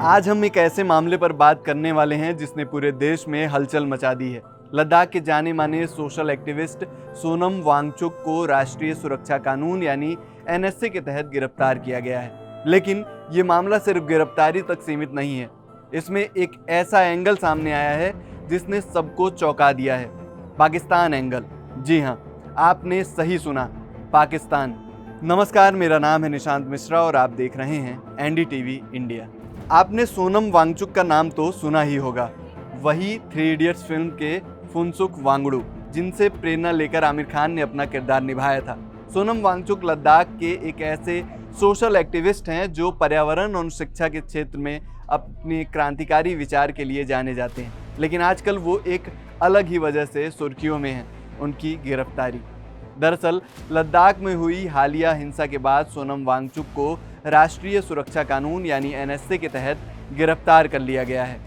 आज हम एक ऐसे मामले पर बात करने वाले हैं जिसने पूरे देश में हलचल मचा दी है। लद्दाख के जाने माने सोशल एक्टिविस्ट सोनम वांगचुक को राष्ट्रीय सुरक्षा कानून यानी एनएसए के तहत गिरफ्तार किया गया है। लेकिन ये मामला सिर्फ गिरफ्तारी तक सीमित नहीं है। इसमें एक ऐसा एंगल सामने आया है जिसने सबको चौंका दिया है। पाकिस्तान एंगल। जी हाँ, आपने सही सुना, पाकिस्तान। नमस्कार, मेरा नाम है निशांत मिश्रा और आप देख रहे हैं एनडीटीवी इंडिया। आपने सोनम वांगचुक का नाम तो सुना ही होगा, वही 3 इडियट्स फिल्म के फुनसुक वांगडू, जिनसे प्रेरणा लेकर आमिर खान ने अपना किरदार निभाया था। सोनम वांगचुक लद्दाख के एक ऐसे सोशल एक्टिविस्ट हैं जो पर्यावरण और शिक्षा के क्षेत्र में अपने क्रांतिकारी विचार के लिए जाने जाते हैं। लेकिन आजकल वो एक अलग ही वजह से सुर्खियों में है, उनकी गिरफ्तारी। दरअसल लद्दाख में हुई हालिया हिंसा के बाद सोनम वांगचुक को राष्ट्रीय सुरक्षा कानून यानी एनएसए के तहत गिरफ्तार कर लिया गया है।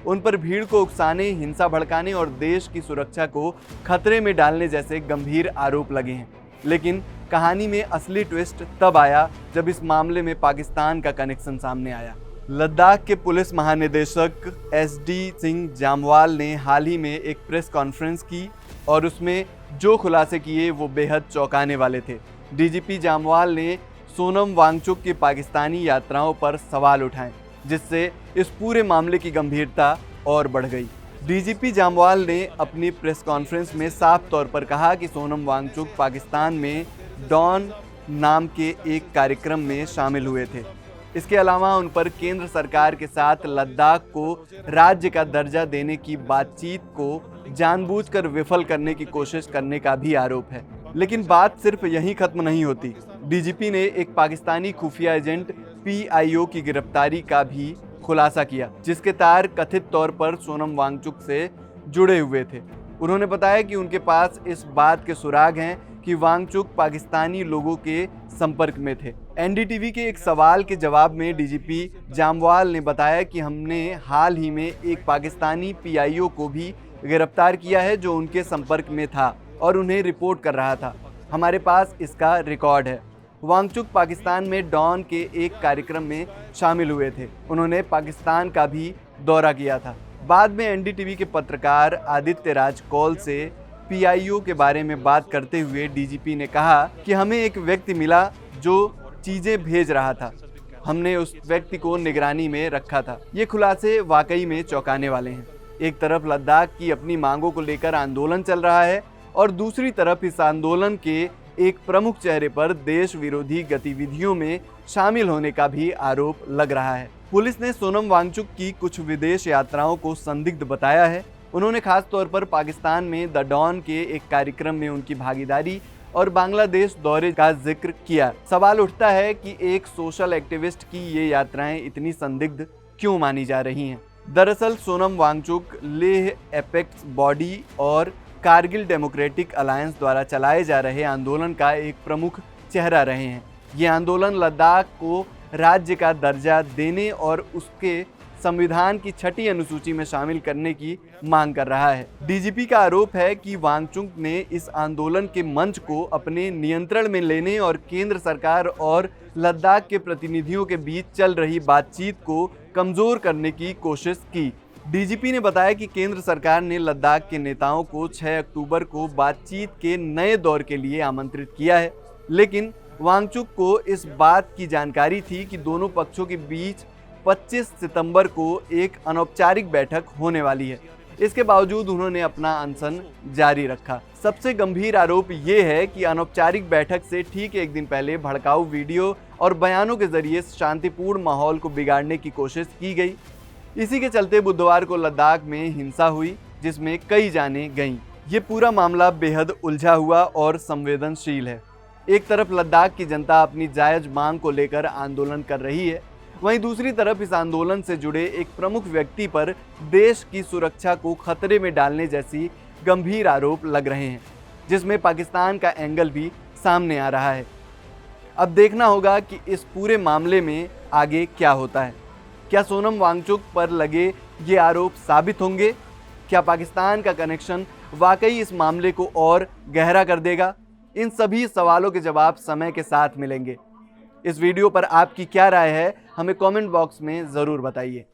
उन पर भीड़ को उकसाने, हिंसा भड़काने और देश की सुरक्षा को खतरे में डालने जैसे गंभीर आरोप लगे हैं। लेकिन कहानी में असली ट्विस्ट तब आया जब इस मामले में पाकिस्तान का कनेक्शन सामने आया। लद्दाख के पुलिस महानिदेशक एसडी सिंह जामवाल ने हाल ही में एक प्रेस कॉन्फ्रेंस की और उसमें जो खुलासे किए वो बेहद चौंकाने वाले थे। डीजीपी जामवाल ने सोनम वांगचुक की पाकिस्तानी यात्राओं पर सवाल उठाए, जिससे इस पूरे मामले की गंभीरता और बढ़ गई। डीजीपी जामवाल ने अपनी प्रेस कॉन्फ्रेंस में साफ तौर पर कहा कि सोनम वांगचुक पाकिस्तान में डॉन नाम के एक कार्यक्रम में शामिल हुए थे। इसके अलावा उन पर केंद्र सरकार के साथ लद्दाख को राज्य का दर्जा देने की बातचीत को जानबूझकर विफल करने की कोशिश करने का भी आरोप है। लेकिन बात सिर्फ यहीं खत्म नहीं होती। डीजीपी ने एक पाकिस्तानी खुफिया एजेंट पीआईओ की गिरफ्तारी का भी खुलासा किया, जिसके तार कथित तौर पर सोनम वांगचुक से जुड़े हुए थे। उन्होंने बताया कि उनके पास इस बात के सुराग हैं कि वांगचुक पाकिस्तानी लोगों के संपर्क में थे। एनडीटीवी के एक सवाल के जवाब में डीजीपी जामवाल ने बताया कि हमने हाल ही में एक पाकिस्तानी पीआईओ को भी गिरफ्तार किया है जो उनके संपर्क में था और उन्हें रिपोर्ट कर रहा था। हमारे पास इसका रिकॉर्ड है। वांगचुक पाकिस्तान में डॉन के एक कार्यक्रम में शामिल हुए थे। उन्होंने पाकिस्तान का भी दौरा किया था। बाद में एनडीटीवी के पत्रकार आदित्य राज कौल से पीआईओ के बारे में बात करते हुए डीजीपी ने कहा कि हमें एक व्यक्ति मिला जो चीज़ें भेज रहा था। हमने उस व्यक्ति को निगरानी में रखा था। ये खुलासे वाकई में चौंकाने वाले हैं। एक तरफ लद्दाख की अपनी मांगों को लेकर आंदोलन चल रहा है और दूसरी तरफ इस आंदोलन के एक प्रमुख चेहरे पर देश विरोधी गतिविधियों में शामिल होने का भी आरोप लग रहा है। पुलिस ने सोनम वांगचुक की कुछ विदेश यात्राओं को संदिग्ध बताया है। उन्होंने खास तौर पर पाकिस्तान में द डॉन के एक कार्यक्रम में उनकी भागीदारी और बांग्लादेश दौरे का जिक्र किया। सवाल उठता है कि एक सोशल एक्टिविस्ट की ये यात्राएं इतनी संदिग्ध क्यों मानी जा रही हैं? दरअसल सोनम वांगचुक लेह एपेक्स बॉडी और कारगिल डेमोक्रेटिक अलायंस द्वारा चलाए जा रहे आंदोलन का एक प्रमुख चेहरा रहे हैं। ये आंदोलन लद्दाख को राज्य का दर्जा देने और उसके संविधान की 6ठी अनुसूची में शामिल करने की मांग कर रहा है। डीजीपी का आरोप है कि वांगचुक ने इस आंदोलन के मंच को अपने नियंत्रण में लेने और केंद्र सरकार और लद्दाख के प्रतिनिधियों के बीच चल रही बातचीत को कमजोर करने की कोशिश की। डीजीपी ने बताया कि केंद्र सरकार ने लद्दाख के नेताओं को 6 अक्टूबर को बातचीत के नए दौर के लिए आमंत्रित किया है। लेकिन वांगचुक को इस बात की जानकारी थी कि दोनों पक्षों के बीच 25 सितंबर को एक अनौपचारिक बैठक होने वाली है। इसके बावजूद उन्होंने अपना अनशन जारी रखा। सबसे गंभीर आरोप ये है कि अनौपचारिक बैठक से ठीक एक दिन पहले भड़काऊ वीडियो और बयानों के जरिए शांतिपूर्ण माहौल को बिगाड़ने की कोशिश की गई। इसी के चलते बुधवार को लद्दाख में हिंसा हुई, जिसमें कई जानें गईं। ये पूरा मामला बेहद उलझा हुआ और संवेदनशील है। एक तरफ लद्दाख की जनता अपनी जायज मांग को लेकर आंदोलन कर रही है, वहीं दूसरी तरफ इस आंदोलन से जुड़े एक प्रमुख व्यक्ति पर देश की सुरक्षा को खतरे में डालने जैसी गंभीर आरोप लग रहे हैं, जिसमें पाकिस्तान का एंगल भी सामने आ रहा है। अब देखना होगा कि इस पूरे मामले में आगे क्या होता है। क्या सोनम वांगचुक पर लगे ये आरोप साबित होंगे? क्या पाकिस्तान का कनेक्शन वाकई इस मामले को और गहरा कर देगा? इन सभी सवालों के जवाब समय के साथ मिलेंगे। इस वीडियो पर आपकी क्या राय है, हमें कमेंट बॉक्स में ज़रूर बताइए।